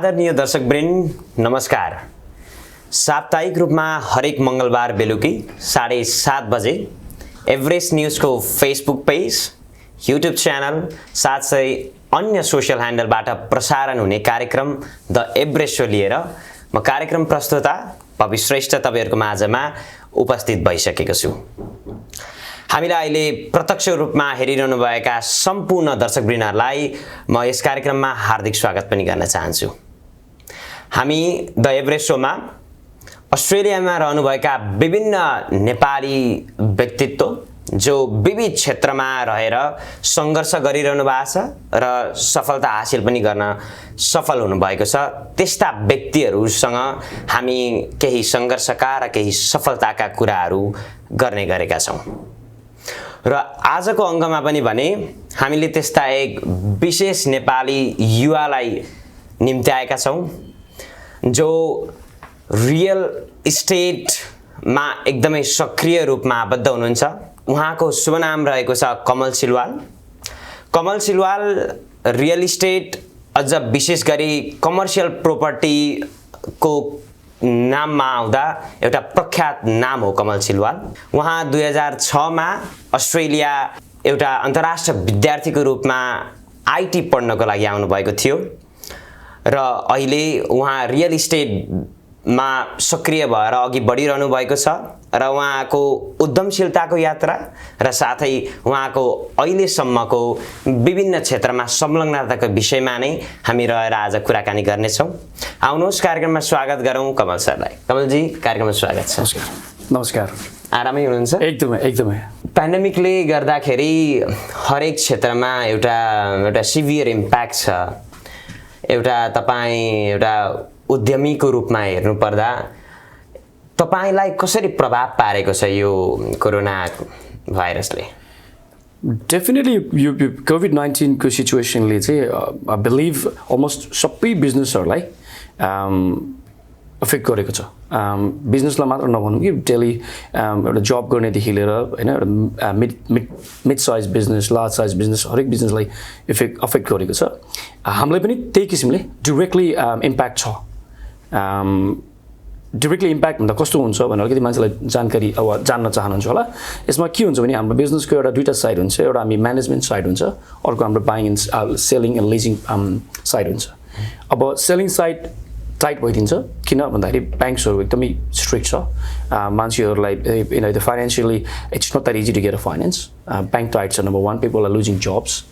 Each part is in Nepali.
आदरणीय दर्शकवृन्द नमस्कार। साप्ताहिक रूपमा हरेक मंगलबार बेलुकी 7:30 बजे एभरेस्ट न्यूजको फेसबुक पेज, युट्युब च्यानल साथै अन्य सोशल ह्यान्डलबाट प्रसारण हुने कार्यक्रम द एभरेस्ट शो लिएर म कार्यक्रम प्रस्तुता भविश श्रेष्ठ तपाईहरुको माझमा उपस्थित भइसकेको छु। हामीलाई अहिले प्रत्यक्ष रूपमा हेरिरहनु भएका सम्पूर्ण दर्शकवृन्दहरूलाई म यस कार्यक्रममा हार्दिक स्वागत पनि गर्न चाहन्छु। हामी द एभरेस्ट शोमा अस्ट्रेलियामा रहनुभएका विभिन्न नेपाली व्यक्तित्व जो विविध क्षेत्रमा रहेर संघर्ष गरिरहनु भएको छ र सफलता हासिल पनि गर्न सफल हुनुभएको छ, त्यस्ता व्यक्तिहरूसँग हामी केही संघर्षका र केही सफलताका कुराहरू गर्ने गरेका छौं। र आजको अंगमा पनि भने हामीले त्यस्ता एक विशेष नेपाली युवालाई निम्त्याएका छौं जो रियल इस्टेटमा एकदमै सक्रिय रूपमा आबद्ध हुनुहुन्छ। उहाँको शुभ नाम रहेको छ कमल सिलवाल। कमल सिलवाल रियल इस्टेट अझ विशेष गरी कमर्शियल प्रोपर्टी को नाममा आउँदा एउटा प्रख्यात नाम हो कमल सिलवाल। उहाँ 2006 मा अस्ट्रेलिया एउटा अन्तर्राष्ट्रिय विद्यार्थीको रूपमा आईटी पढ्नको लागि आउनु भएको थियो र अहिले उहाँ रियल इस्टेटमा सक्रिय भएर अघि बढिरहनु भएको छ र उहाँको उद्यमशीलताको यात्रा र साथै उहाँको अहिलेसम्मको विभिन्न क्षेत्रमा संलग्नताको विषयमा नै हामी रहेर आज कुराकानी गर्नेछौं। आउनुहोस् कार्यक्रममा स्वागत गरौं कमल सरलाई। कमल जी, कार्यक्रममा स्वागत छ। नमस्कार। नमस्कार। आरामै हुनुहुन्छ? एकदमै। पेन्डेमिकले गर्दाखेरि हरेक क्षेत्रमा एउटा सिभियर इम्प्याक्ट छ। एउटा तपाई एउटा उद्यमीको रूपमा हेर्नु पर्दा तपाईलाई कसरी प्रभाव पारेको छ यो कोरोना भाइरसले? डेफिनेटली यो कोभिड-19 को सिचुएसनले चाहिँ आई बिलिभ अलमोस्ट सबै बिजनेसहरुलाई अफेक्ट गरेको छ। बिजनेसलाई मात्र नभनौं कि डेली एउटा जब गर्नेदेखि लिएर हैन mid size business, large size business, हरेक बिजनेसलाई अफेक्ट गरेको छ। हामीलाई पनि त्यही किसिमले डाइरेक्टली इम्प्याक्ट छ। डाइरेक्टली इम्प्याक्ट भन्दा कस्तो हुन्छ भनेर अलिकति मान्छेलाई जानकारी अब जान्न चाहनुहुन्छ होला। यसमा के हुन्छ भने हाम्रो बिजनेसको एउटा दुईटा साइड हुन्छ। एउटा हामी म्यानेजमेन्ट साइड हुन्छ, अर्को हाम्रो buying and selling and leasing side हुन्छ। अब सेलिङ साइड टाइट भइदिन्छ किन भन्दाखेरि ब्याङ्क्सहरु एकदमै स्ट्रिक्ट छ। मान्छेहरुलाई the financially it's not that easy to get a finance. Bank tight छ, number 1 people are losing jobs.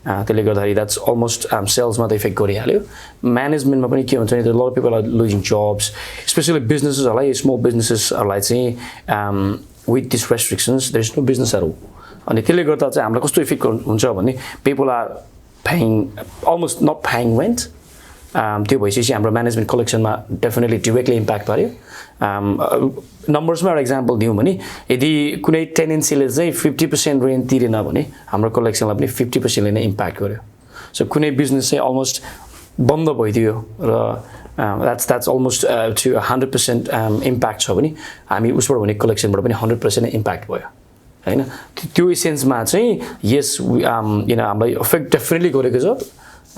त्यसले गर्दाखेरि द्याट्स अलमोस्ट सेल्समा त इफेक्ट गरिहाल्यो। म्यानेजमेन्टमा पनि के हुन्छ भने lot people are losing jobs, specially बिजनेसेसहरुलाई, स्मल बिजनेसेसहरुलाई चाहिँ with this restrictions there is no business at all. अनि त्यसले गर्दा चाहिँ हामीलाई कस्तो इफेक्ट हुन्छ भने people are paying almost not paying rent. त्यो भइसकेपछि हाम्रो म्यानेजमेन्ट कलेक्सनमा डेफिनेटली डाइरेक्टली इम्प्याक्ट पर्यो। नम्बर्समा एउटा एक्जाम्पल दिउँ भने यदि कुनै टेनेन्सीले चाहिँ 50% रेन्ट तिरेन भने हाम्रो कलेक्सनलाई पनि 50% नै इम्प्याक्ट गर्यो। सो कुनै बिजनेस चाहिँ अलमोस्ट बन्द भइदियो र द्याट्स अलमोस्ट टु 100% इम्प्याक्ट छ भने हामी उसबाट भने कलेक्सनबाट पनि 100% नै इम्प्याक्ट भयो हैन। त्यो एसेन्समा चाहिँ यस हामीलाई अफेक्ट डेफिनेटली गरेको छ।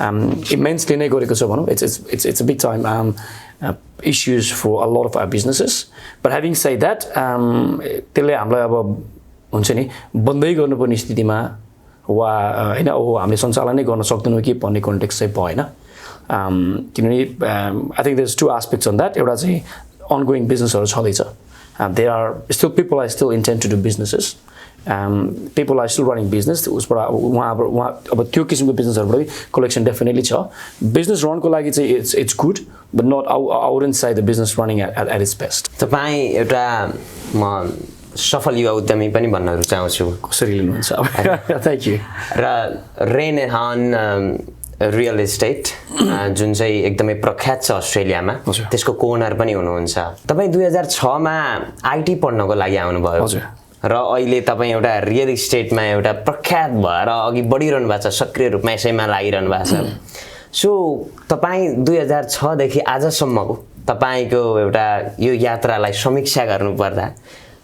Immensely नै गरेको छ भनौं। It's a big time issues for a lot of our businesses. But having said that, त्यसले हामीलाई अब हुन्छ नि बन्दै गर्नुपर्ने स्थितिमा वा हैन हामीले सञ्चालन नै गर्न सक्दैनौँ कि भन्ने कन्टेक्स्ट चाहिँ भएन। किनभने I think there's two aspects on that. एउटा चाहिँ ongoing बिजनेसहरु छँदैछ। There are still people are still intend to do businesses. People are still running business. अब त्यो किसिमको बिजनेसहरुबाट कलेक्सन डेफिनेटली छ। बिजनेस रनको लागि चाहिँ it's good, but not I wouldn't say the business running at its best. तपाई एउटा म सफल युवा उद्यमी पनि भन्न रुचाउँछु। कसरी लिनुहुन्छ? Thank you. र रेन हर्न रियल एस्टेट जुन चाहिँ एकदमै प्रख्यात छ अस्ट्रेलियामा, त्यसको कोनर पनि हुनुहुन्छ। तपाई 2006 मा आईटी पढ्नको लागि आउनुभयो र अहिले तपाई एउटा रियल इस्टेटमा एउटा प्रख्यात भएर अघि बढिरहनु भएको छ, सक्रिय रूपमा यसैमा लागिरहनु भएको छ। सो तपाई 2006 देखि आजसम्मको तपाईको एउटा यो यात्रालाई समीक्षा गर्नु पर्दा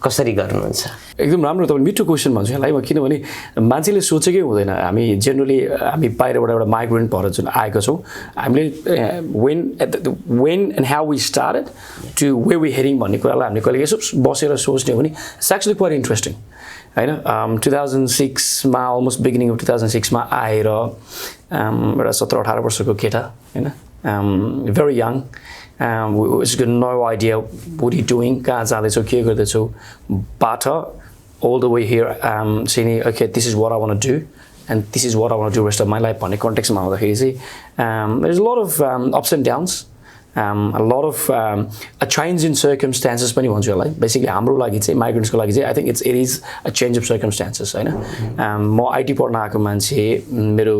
कसरी गर्नुहुन्छ? एकदम राम्रो तपाईँ मिठो क्वेसन भन्छु यसलाई म, किनभने मान्छेले सोचेकै हुँदैन हामी जेनरली हामी बाहिरबाट एउटा माइग्रेन्ट भएर जुन आएको छौँ हामीले when and how we started to where we heading भन्ने कुरालाई हामीले कहिले यसो बसेर सोच्ने हो भने इट्स एक्चुअली क्वाइट इन्ट्रेस्टिङ होइन. 2006 मा अलमोस्ट बिगिनिङ अफ 2006 मा आएर एउटा 17-18 वर्षको केटा होइन, very young, it's got no idea what you're doing, कहाँ जाँदैछौ के गर्दैछौ बाट all the way here saying okay this is what I want to do and this is what I want to do rest of my life भन्ने कन्टेक्स्टमा आउँदाखेरि चाहिँ there's a lot of ups and downs, a lot of a change in circumstances पनि भन्छु यसलाई. बेसिकली हाम्रो लागि चाहिँ माइग्रेन्ट्सको लागि चाहिँ I think it is a change of circumstances होइन. म आइटी पढ्न आएको मान्छे, मेरो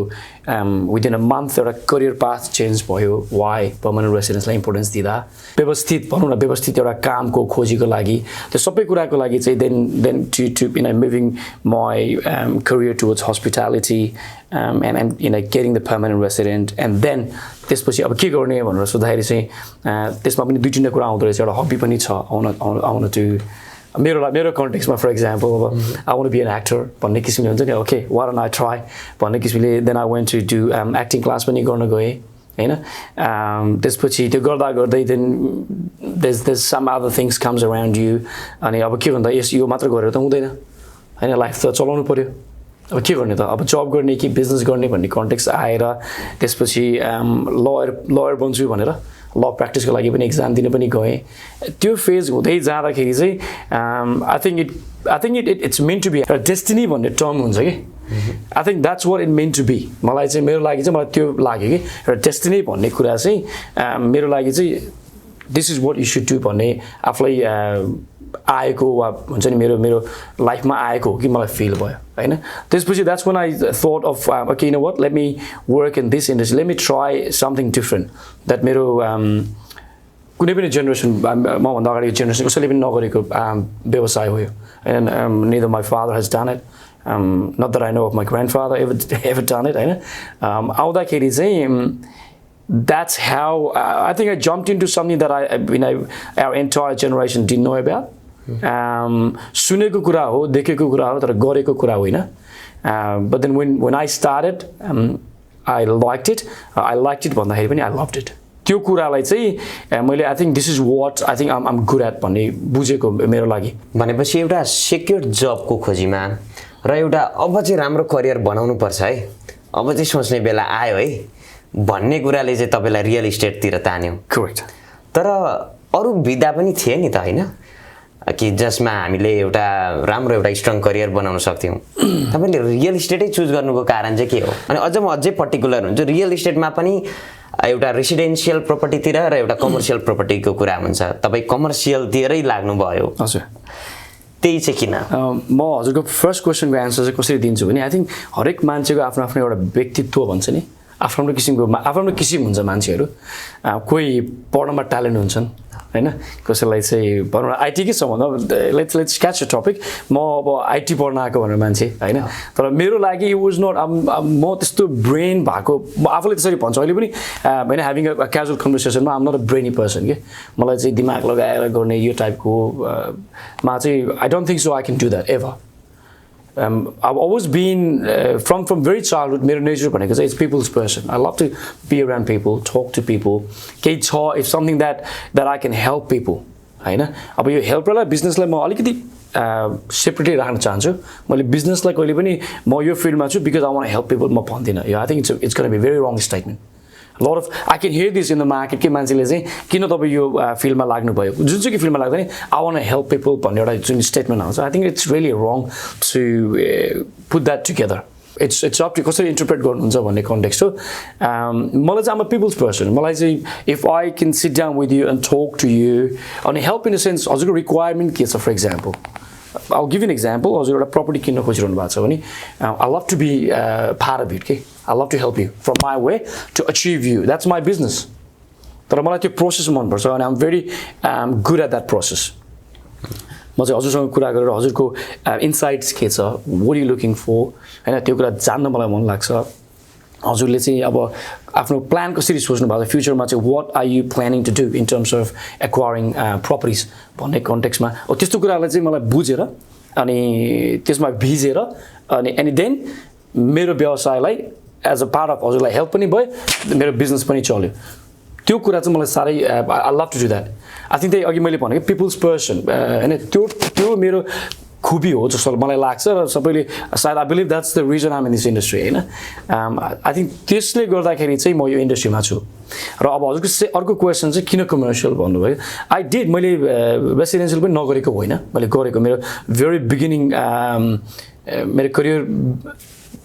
within a month एउटा करियर पाथ चेन्ज भयो. वाइ पर्मानेन्ट रेसिडेन्सलाई इम्पोर्टेन्स दिँदा व्यवस्थित भनौँ न, व्यवस्थित एउटा कामको खोजीको लागि त्यो सबै कुराको लागि चाहिँ then to moving my career towards hospitality and getting the permanent resident and then त्यसपछि अब के गर्ने भनेर सोध्दाखेरि चाहिँ त्यसमा पनि दुई तिनवटा कुरा आउँदो रहेछ. एउटा हबी पनि छ, आउन टु मेरो कन्टेक्स्टमा फर इक्जाम्पल अब I want be an actor भन्ने किसिमले हुन्छ नि, okay what and I try भन्ने किसिमले then I went to do acting class पनि गर्न गएँ होइन. त्यसपछि त्यो गर्दा गर्दै then there's some other things comes around you अनि अब के भन्दा यस यो मात्र गरेर त हुँदैन होइन, लाइफ त चलाउनु पऱ्यो. अब के गर्ने त, अब जब गर्ने कि बिजनेस गर्ने भन्ने कन्टेक्स्ट आएर त्यसपछि लयर बन्छु भनेर ल प्र्याक्टिसको लागि पनि एक्जाम दिन पनि गएँ. त्यो फेज हुँदै जाँदाखेरि चाहिँ I think it's meant to be एउटा डेस्टिनी भन्ने टर्म हुन्छ कि. I think that's what it meant to be. मलाई चाहिँ मेरो लागि चाहिँ मलाई त्यो लाग्यो कि एउटा डेस्टिनी भन्ने कुरा चाहिँ मेरो लागि चाहिँ this is what you should do भन्ने आफूलाई आएको वा हुन्छ नि मेरो लाइफमा आएको हो कि मलाई फिल भयो होइन. त्यसपछि that's one I thought of okay you know what let me work in this industry, let me try something different that मेरो कुनै पनि जेनेरेसन मभन्दा अगाडिको जेनेरेसन कसैले पनि नगरेको व्यवसाय हो यो. And neither my father has done it, not that I know of my grandfather ever done it होइन. आउँदाखेरि चाहिँ that's how I think I jumped into something that our entire generation didn't know about. सुनेको कुरा हो, देखेको कुरा हो, तर गरेको कुरा होइन. But then when I started I liked it भन्दाखेरि पनि I loved it. त्यो कुरालाई चाहिँ मैले I think this is what I think I'm good at भन्ने बुझेको मेरो लागि. भनेपछि एउटा सेक्युर जबको खोजीमा र एउटा अब चाहिँ राम्रो करियर बनाउनु पर्छ है, अब चाहिँ सोच्ने बेला आयो है भन्ने कुराले चाहिँ तपाईँलाई रियल इस्टेटतिर तान्यो. करेक्ट. तर अरू विधा पनि थिए नि त होइन कि जसमा हामीले एउटा राम्रो एउटा स्ट्रङ करियर बनाउन सक्थ्यौँ. तपाईँले रियल इस्टेटै चुज गर्नुको कारण चाहिँ के हो? अनि अझै पर्टिकुलर हुन्छ रियल इस्टेटमा पनि एउटा रेसिडेन्सियल प्रपर्टीतिर र एउटा कमर्सियल प्रपर्टीको कुरा हुन्छ. तपाईँ कमर्सियलतिरै लाग्नुभयो. हजुर. त्यही चाहिँ किन? म हजुरको फर्स्ट क्वेसनको एन्सर चाहिँ कसरी दिन्छु भने आई थिङ्क हरेक मान्छेको आफ्नो आफ्नो एउटा व्यक्तित्व भन्छ नि, आफ्नो किसिम हुन्छ मान्छेहरू. कोही पढ्नमा ट्यालेन्ट हुन्छन् होइन, कसैलाई चाहिँ भनौँ न आइटीकै छ भन्दा लेट्स क्याच अ टपिक. म अब आइटी पढ्न आएको भनेर मान्छे होइन, तर मेरो लागि इट वाज नट म त्यस्तो ब्रेन भएको म आफूले त्यसरी भन्छु अहिले पनि होइन. ह्याभिङ अ क्याजुअल कन्भर्सेसनमा I'm not a brainy person के. मलाई चाहिँ दिमाग लगाएर गर्ने यो टाइपको मा चाहिँ I don't think so I can do that ever. I've always been from very childhood मेरो नेचर भनेको चाहिँ it's people's person. I love to be around people, talk to people. केही छ if something that I can help people होइन. अब यो हेल्परलाई बिजनेसलाई म अलिकति सेपरेटली राख्न चाहन्छु. मैले बिजनेसलाई कहिले पनि म यो फिल्डमा छु because I want help people म भन्दिनँ. यो I think it's gonna be very wrong statement. Lot of I can hear this in the market कि मान्छेले चाहिँ किन तपाईँ यो फिल्डमा लाग्नुभयो, जुनसुकै फिल्डमा लाग्दा नि आई वान्ट हेल्प पिपल भन्ने एउटा जुन स्टेटमेन्ट आउँछ. I think it's really wrong to put that together. It's up to कसरी इन्टरप्रेट गर्नुहुन्छ भन्ने कन्टेक्स्ट हो. मलाई चाहिँ आम अ पिपल्स पर्सन. मलाई चाहिँ if I can sit down with you and talk to you अनि हेल्प इन द सेन्स हजुरको रिक्वायरमेन्ट के छ. For example I'll give you an example. हजुर एउटा प्रपर्टी किन्न खोजिरहनु भएको छ भने I love to be part of it के. I love to help you from my way to achieve you. That's my business. तर मलाई त्यो प्रोसेस मनपर्छ अनि I'm very good at that process. म चाहिँ हजुरसँग कुरा गरेर हजुरको इन्साइट्स के छ, what are you looking for होइन त्यो कुरा जान्न मलाई मन लाग्छ. हजुरले चाहिँ अब आफ्नो प्लान कसरी सोच्नु भएको छ फ्युचरमा चाहिँ what are you planning to do in terms of acquiring properties भन्ने कन्टेक्स्टमा त्यस्तो कुरालाई चाहिँ मलाई बुझेर अनि त्यसमा भिजेर अनि देन मेरो व्यवसायलाई एज अ पार्ट अफ हजुरलाई हेल्प पनि भयो मेरो बिजनेस पनि चल्यो त्यो कुरा चाहिँ मलाई साह्रै I love to do that I think त्यही अघि मैले भनेको पिपुल्स पर्सन होइन त्यो मेरो खुबी हो जस्तो मलाई लाग्छ र सबैले सायद I believe that's the reason I'm in this industry होइन आई थिङ्क त्यसले गर्दाखेरि चाहिँ म यो इन्डस्ट्रीमा छु र अब हजुरको अर्को क्वेसन चाहिँ किन कमर्सियल भन्नुभयो आई डिड मैले रेसिडेन्सियल पनि नगरेको होइन मैले गरेको मेरो भेरी बिगिनिङ मेरो करियर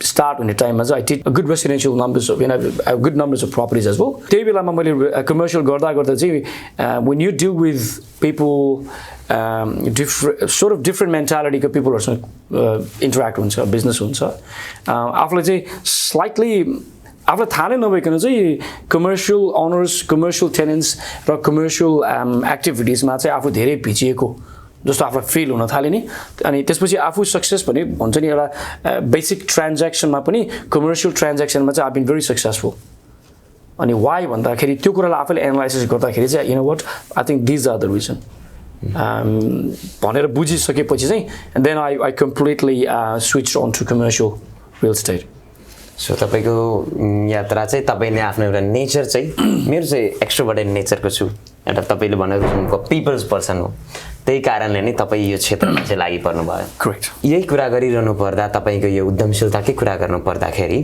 स्टार्ट हुने टाइममा चाहिँ I did good residential numbers good numbers of properties as well त्यही बेलामा मैले कमर्सियल गर्दा गर्दा चाहिँ when you deal with people sort of different मेन्टालिटीको पिपलहरूसँग इन्टरेक्ट हुन्छ बिजनेस हुन्छ आफूलाई चाहिँ स्लाइटली आफूलाई थाहा नै नभइकन चाहिँ कमर्सियल अनर्स कमर्सियल टेनेन्ट्स र कमर्सियल एक्टिभिटिजमा चाहिँ आफू धेरै भिजिएको जस्तो आफूलाई फिल हुन थाल्यो नि अनि त्यसपछि आफू सक्सेस भने भन्छ नि एउटा बेसिक ट्रान्ज्याक्सनमा पनि कमर्सियल ट्रान्ज्याक्सनमा चाहिँ आई बिन भेरी सक्सेसफुल अनि वाइ भन्दाखेरि त्यो कुरालाई आफूले एनालाइसिस गर्दाखेरि चाहिँ you know what I think these are the reason भनेर बुझिसकेपछि चाहिँ then I completely switch on to commercial real estate so तपाईँको यात्रा चाहिँ तपाईँले आफ्नो एउटा नेचर चाहिँ मेरो चाहिँ एक्स्ट्रोभर्टेड नेचरको छु एउटा तपाईँले भनेको पिपल्स पर्सन हो त्यही कारणले नै तपाईँ यो क्षेत्रमा चाहिँ लागि पर्नु भयो करेक्ट यही कुरा गरिरहनु पर्दा तपाईँको यो उद्यमशीलताकै कुरा गर्नु पर्दाखेरि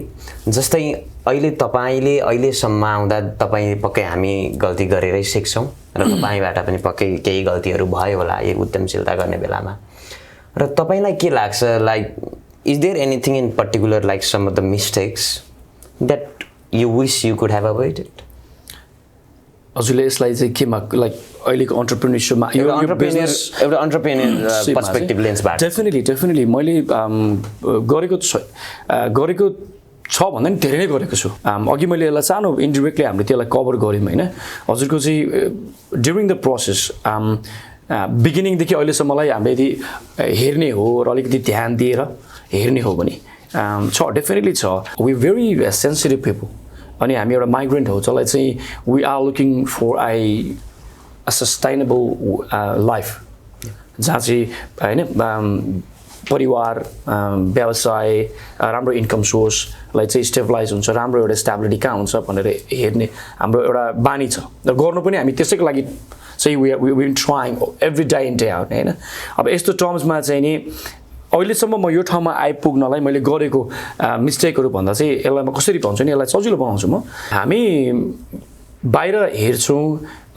जस्तै अहिले तपाईँले अहिलेसम्म आउँदा तपाईँ पक्कै हामी गल्ती गरेरै सिक्छौँ र तपाईँबाट पनि पक्कै केही गल्तीहरू भयो होला यो उद्यमशीलता गर्ने बेलामा र तपाईँलाई के लाग्छ like is there anything in particular like some of the mistakes that you wish you could have avoided हजुरले यसलाई चाहिँ केमा लाइक अहिलेको अन्टरप्रेन्योरसिपमा एउटा अन्टरप्रेन्योर पर्सपेक्टिभ लेन्सबाट डेफिनेटली मैले गरेको छ भन्दा नि धेरै नै गरेको छु अघि मैले यसलाई सानो इन्डिरेक्टली हामीले त्यसलाई कभर गऱ्यौँ होइन हजुरको चाहिँ ड्युरिङ द प्रोसेस बिगिनिङदेखि अहिलेसम्मलाई हामीले यदि हेर्ने हो र अलिकति ध्यान दिएर हेर्ने हो भने छ डेफिनेटली छ वी भेरी सेन्सिटिभ पिपल अनि हामी एउटा माइग्रेन्ट हो जसलाई चाहिँ we are looking for a sustainable life जहाँ चाहिँ होइन परिवार व्यवसाय राम्रो इन्कम सोर्सलाई चाहिँ स्टेबलाइज हुन्छ राम्रो एउटा स्टेबिलिटी कहाँ हुन्छ भनेर हेर्ने हाम्रो एउटा बानी छ र गर्नु पनि हामी त्यसैको लागि चाहिँ we trying every day in day out होइन अब यस्तो टर्म्समा चाहिँ नि अहिलेसम्म म यो ठाउँमा आइपुग्नलाई मैले गरेको मिस्टेकहरू भन्दा चाहिँ यसलाई म कसरी भन्छु नि यसलाई सजिलो बनाउँछु म हामी बाहिर हेर्छौँ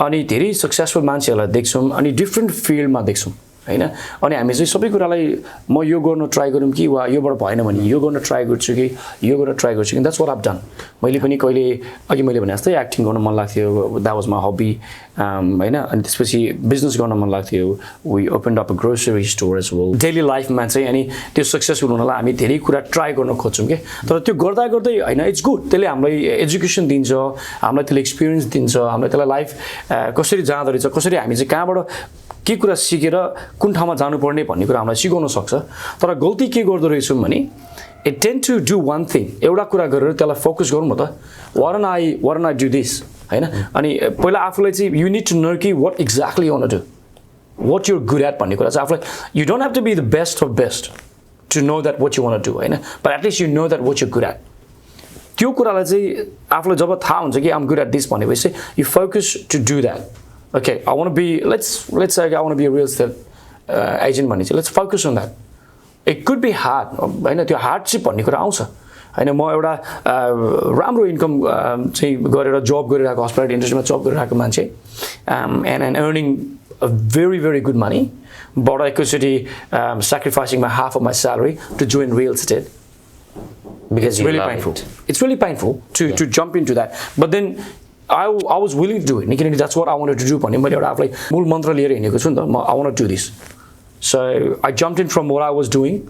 अनि धेरै सक्सेसफुल मान्छेहरूलाई देख्छौँ अनि डिफ्रेन्ट फिल्डमा देख्छौँ होइन अनि हामी चाहिँ सबै कुरालाई म यो गर्न ट्राई गरौँ कि वा योबाट भएन भने यो गर्न ट्राई गर्छु कि यो गर्न ट्राई गर्छु कि द्याट्स व्हाट आइभ डन मैले पनि कहिले अघि मैले भने जस्तै एक्टिङ गर्न मन लाग्थ्यो द्याट वाज माई हबी होइन अनि त्यसपछि बिजनेस गर्न मन लाग्थ्यो we opened up a grocery store as well daily लाइफमा चाहिँ अनि त्यो सक्सेसफुल हुनलाई हामी धेरै कुरा ट्राई गर्न खोज्छौँ कि तर त्यो गर्दा गर्दै होइन इट्स गुड त्यसले हामीलाई एजुकेसन दिन्छ हामीलाई त्यसले एक्सपिरियन्स दिन्छ हामीलाई त्यसलाई लाइफ कसरी जाँदो रहेछ कसरी हामी चाहिँ कहाँबाट के कुरा सिकेर कुन ठाउँमा जानुपर्ने भन्ने कुरा हामीलाई सिकाउन सक्छ तर गल्ती के गर्दो रहेछौँ भने it tend to do one thing एउटा कुरा गरेर त्यसलाई फोकस गरौँ न त वारन आई डु दिस होइन अनि पहिला आफूलाई चाहिँ यु निड टु नो कि what exactly you want to do what your good at भन्ने कुरा चाहिँ आफूलाई you don't have to be the best of best to know that what you want do होइन but at least you know that what you good at त्यो कुरालाई चाहिँ आफूलाई जब थाहा हुन्छ कि आम गुड एट दिस भनेपछि you focus to do that okay I want to be let's say I want to be a real estate agent भन्ने चाहिँ let's focus on that it could be hard हैन त्यो हार्ड चाहिँ भन्ने कुरा आउँछ हैन म एउटा राम्रो इन्कम चाहिँ गरेर जब गरिरहेको हस्पिटल इन्डस्ट्रीमा जब गरिरहेको मान्छे and earning a very good money but I could sacrificing my half of my salary to join real estate because it's really painful it's really painful to jump into that but then I was willing to do it किनकि that's what I wanted to do भन्ने मैले एउटा आफूलाई मूल मन्त्र लिएर हिँडेको छु नि त I want to do this so I jumped in from what I was doing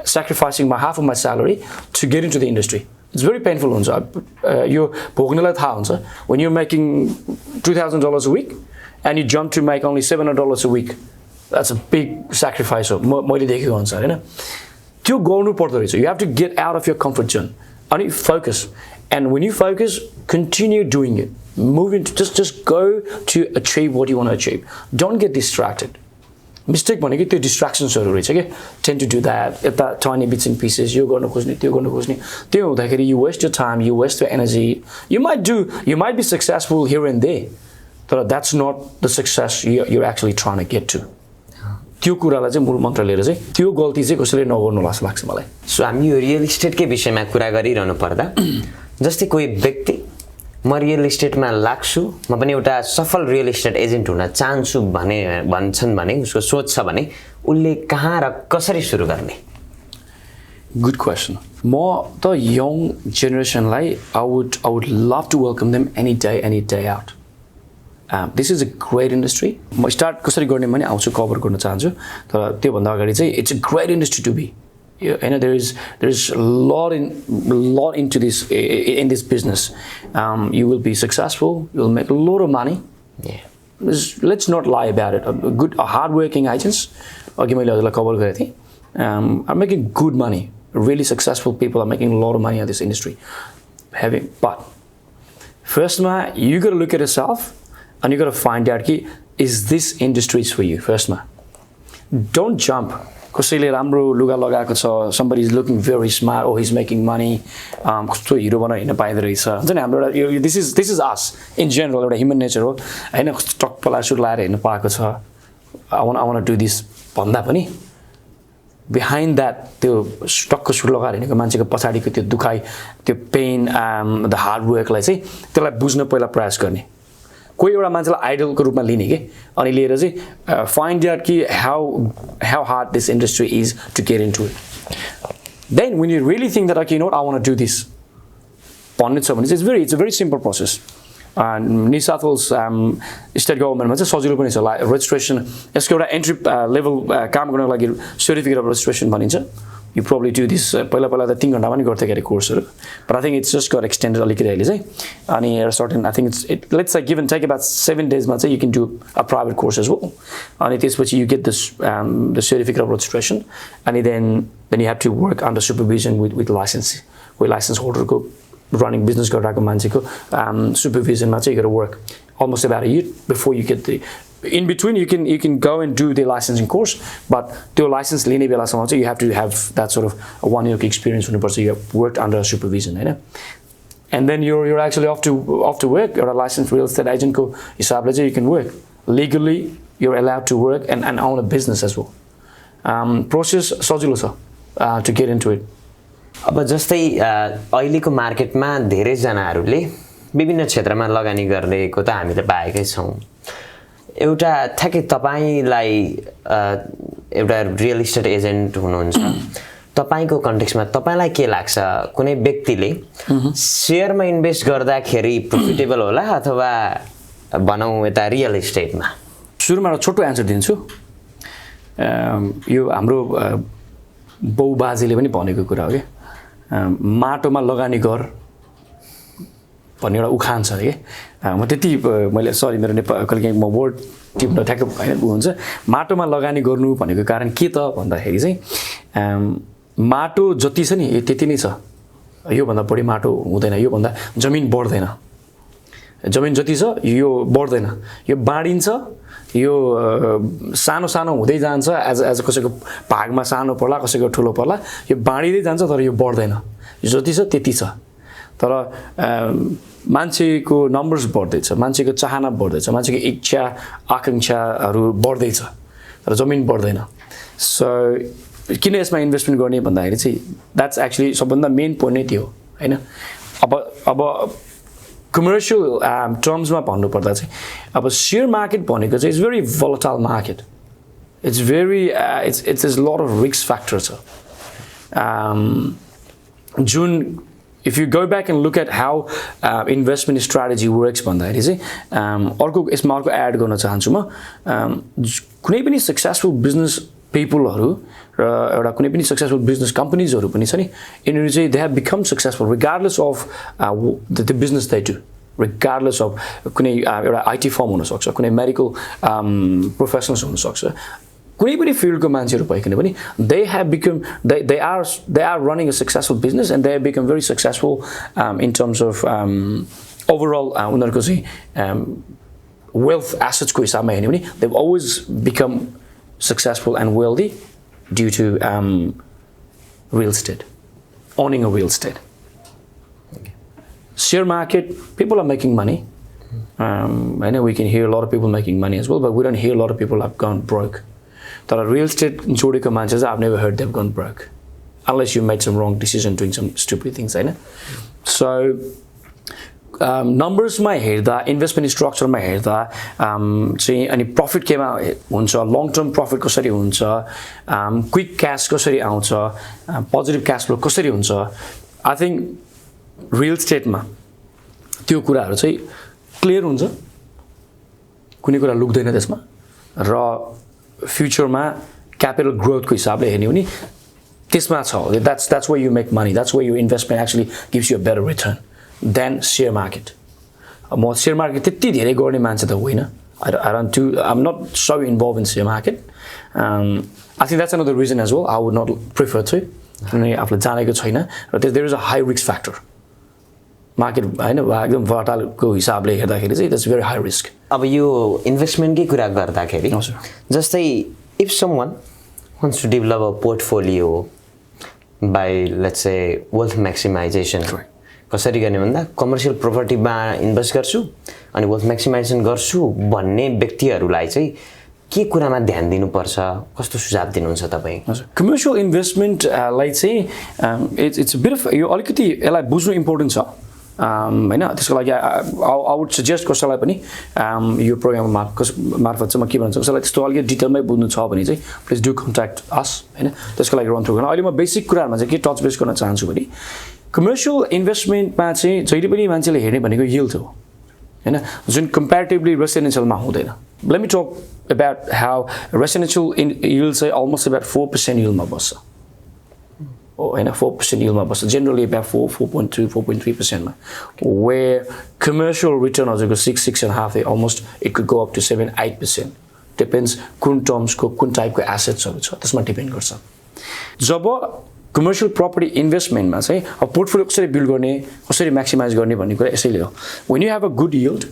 sacrificing my half of my salary to get into the industry it's very painful हुन्छ यो भोग्नेलाई थाहा हुन्छ when you're making $2,000 a week and you jump to make only $700 a week that's a big sacrifice हो मैले देखेको अनुसार हैन त्यो गर्नु पर्दो रहेछ you have to get out of your comfort zone अनि focus And when you focus, continue doing it. Move into just go to achieve what you want to achieve. Don't get distracted. Mistake भनेको त्यो डिस्ट्र्याक्सन्सहरु रहेछ के tend to do that यता tiny bits and pieces यो गर्न खोज्ने त्यो गर्न खोज्ने त्यो हुँदाखेरि you waste your time, you waste your energy. You might be successful here and there, but that's not the success you're actually trying to get to. त्यो कुरालाई चाहिँ मूल मन्त्र लिएर चाहिँ त्यो गल्ती चाहिँ कसैले नगर्नु जस्तो लाग्छ मलाई. सो हामी यो रियल इस्टेटकै विषयमा कुरा गरिरहनु पर्दा जस्तै कोही व्यक्ति म रियल इस्टेटमा लाग्छु म पनि एउटा सफल रियल इस्टेट एजेन्ट हुन चाहन्छु भन्छन् भने उसको सोच छ भने उले कहाँ र कसरी सुरु गर्ने? Good question. म त young generationलाई I would love to welcome them any day out. This is a great industry. म स्टार्ट कसरी गर्ने भने आउँछु कभर गर्न चाहन्छु तर त्यो भन्दा अगाडि चाहिँ it's a great industry to be. And there is a lot into this in this business. You will be successful. You will make a lot of money. Yeah. Let's not lie about it. Hardworking agents, are making good money. Really successful people are making a lot of money in this industry. But first, you got to look at yourself and you got to find out, is this industry for you? First, don't jump. कसैले राम्रो लुगा लगाएको छ, somebody is looking very smart, or he's making money, कस्तो हिरो बनाएर हिँड्न पाइदो रहेछ हुन्छ नि. हाम्रो एउटा this is us in general, एउटा human nature हो हैन. कस्तो टक्क सुट लाएर हिँड्न पाएको छ, I want to do this भन्दा पनि behind that त्यो टक्क सुट लगाएर हिँडेको मान्छेको पछाडीको त्यो दुखाइ, त्यो पेन, the hard work लाई चाहिँ त्यसलाई बुझ्न पहिला प्रयास गर्ने. कोही एउटा मान्छेलाई आइडलको रूपमा लिने के अनि लिएर चाहिँ find out कि how hard this industry is to get into it. Then when you really think that, okay, you know what, I want to do this, भन्ने छ भने चाहिँ it's a very simple process. New South Wales state government मा चाहिँ सजिलो पनि छ. Registration यसको एउटा entry level काम गर्नको लागि certificate of registration भनिन्छ. You probably do this पहिला त 3 घण्टामा नि गर्थ्यो के कोर्सहरु, but I think it's just got extended अलिकति अहिले चाहिँ. अनि certain, I think let's say give and take about 7 days मा चाहिँ you can do a private course as well. अनि त्यसपछि you get this the certificate of registration, and then you have to work under supervision with license holder को running business गरिरहेको मान्छेको supervision मा चाहिँ you got to work almost about a year before you get the. In between, you can go and do the licensing course, but to license लिने बेलासम्म चाहिँ you have to have that sort of a 1 year experience हुनुपर्छ. You have worked under supervision, हैन? And then you're actually off to work. You're a licensed real estate agent को हिसाबले चाहिँ you can work legally. You're allowed to work and own a business as well. Process सजिलो छ to get into it. अब जस्तै अहिलेको मार्केटमा धेरै जनाहरूले विभिन्न क्षेत्रमा लगानी गरेको त हामीले पाएकै छौं. एउटा ठ्याक्कै तपाईलाई एउटा रियल इस्टेट एजेन्ट हुनुहुन्छ, तपाईको कन्टेक्स्टमा तपाईलाई के लाग्छ कुनै व्यक्तिले शेयरमा इन्भेस्ट गर्दाखेरि प्रफिटेबल होला अथवा भनौं यता रियल इस्टेटमा? सुरुमा एउटा छोटो आन्सर दिन्छु. यो हाम्रो बाउबाजेले पनि भनेको कुरा हो के, माटोमा लगानी गर भन्ने एउटा उखान छ के. म त्यति मैले सरी मेरो नेपाली म वर्ड टिप्न ठ्याक्क हैन हुन्छ. माटोमा लगानी गर्नु भनेको कारण के त भन्दाखेरि चाहिँ माटो जति छ नि त्यति नै छ, यो भन्दा बढी माटो हुँदैन, यो भन्दा जमिन बढ्दैन. जमिन जति छ यो बढ्दैन, यो बाँडिन्छ, यो सानो सानो हुँदै जान्छ. एज कसैको भागमा सानो पर्ला, कसैको ठुलो पर्ला, यो बाँडिदै जान्छ तर यो बढ्दैन. जति छ त्यति छ. तर मान्छेको नम्बर्स बढ्दैछ, मान्छेको चाहना बढ्दैछ, मान्छेको इच्छा आकांक्षाहरू बढ्दैछ तर जमिन बढ्दैन. सो किन यसमा इन्भेस्टमेन्ट गर्ने भन्दाखेरि चाहिँ द्याट्स एक्चुअली सबभन्दा मेन पोइन्ट नै त्यो हैन. अब कमर्शियल टर्म्समा भन्नुपर्दा चाहिँ अब शेयर मार्केट भनेको चाहिँ it's very volatile market. It's very it's a lot of risk factor छ. जुन if you go back and look at how investment strategy works भन्दाखेरि चाहिँ अर्को यसमा अर्को एड गर्न चाहन्छु म. कुनै पनि सक्सेसफुल बिजनेस पिपलहरु र एउटा कुनै पनि सक्सेसफुल बिजनेस कम्पनीजहरु पनि छ नि, यिनीहरु चाहिँ they have become successful regardless of the business they do, regardless of कुनै एउटा IT फर्म हुन सक्छ, कुनै मेडिकल प्रोफेसनल्स हुन सक्छ. कुनै पनि फिल्डको मान्छेहरू भइकन पनि they have become they are running a successful business and they have become very successful in terms of overall उनीहरुको चाहिँ wealth assets को हिसाबमा हेर्ने पनि they've always become successful and wealthy due to real estate, owning a real estate. Share market, people are making money. I know we can hear a lot of people making money as well, but we don't hear a lot of people have gone broke. There are real estate जोडेको मान्छेहरु I've never heard they've gone broke, unless you made some wrong decision doing some stupid things, I know. So numbers मा हेर्दा, investment structure मा हेर्दा चाहिँ अनि profit केमा हुन्छ, long term profit कसरी हुन्छ, quick cash कसरी आउँछ, positive cash flow कसरी हुन्छ, I think real estate मा त्यो कुराहरु चाहिँ क्लियर हुन्छ, कुनै कुरा लुक्दैन त्यसमा र फ्युचरमा capital growth को हिसाबले हेर्ने भने त्यसमा छ. That's where you make money, that's where your investment actually gives you a better return than share market. म share market त्यति धेरै गर्ने मान्छे त होइन. I'm not so involved in share market. I think that's another reason as well. I would not prefer to. किनभने आफूले जानेको छैन र there is a high risk factor. Market हैन एकदम volatile को हिसाबले हेर्दाखेरि चाहिँ that's very high risk. अब यो इन्भेस्टमेन्टकै कुरा गर्दाखेरि जस्तै if someone wants to develop a portfolio by let's say wealth maximization, कसरी गर्ने भन्दा कमर्शियल प्रोपर्टीमा इन्भेस्ट गर्छु अनि वेल्थ म्याक्सिमाइजेसन गर्छु भन्ने व्यक्तिहरुलाई चाहिँ के कुरामा ध्यान दिनुपर्छ, कस्तो सुझाव दिनुहुन्छ तपाई? कमर्शियल इन्भेस्टमेन्ट लाई चाहिँ इट्स अ बिट अफ यो अलिकति यसलाई बुझ्नु इम्पोर्टेन्ट छ हैन. त्यसको लागि I would suggest कसैलाई पनि यो प्रोग्राम मार्फत चाहिँ म के भन्छु कसैलाई त्यस्तो अलिकति डिटेलमै बुझ्नु छ भने चाहिँ प्लिज डु कन्ट्याक्ट अस हैन. त्यसको लागि रन थ्रु गर्न अहिले म बेसिक कुराहरुमा चाहिँ के टच बेस गर्न चाहन्छु भने कमर्शियल इन्भेस्टमेन्टमा चाहिँ जहिले पनि मान्छेले हेर्ने भनेको yield हो हैन, जुन कम्प्यारेटिभली रेसिडेन्शियलमा हुँदैन. Let me talk about how residential yield say almost about 4% yield मा बस्छ. हैन 4% yield मा बस्छ, generally about 4.2 4.3% मा, where commercial return हजुरको 6.5 almost it could go up to 7-8%, depends कुन टर्म्स को कुन टाइपको एसेट्सहरु छ त्यसमा डिपेन्ड गर्छ. जब कमर्शियल प्रपर्टी इन्भेस्टमेन्टमा चाहिँ अब पोर्टफोलियो कसरी बिल्ड गर्ने, कसरी म्याक्सिमाइज गर्ने भन्ने कुरा यसैले हो. when you have a good yield,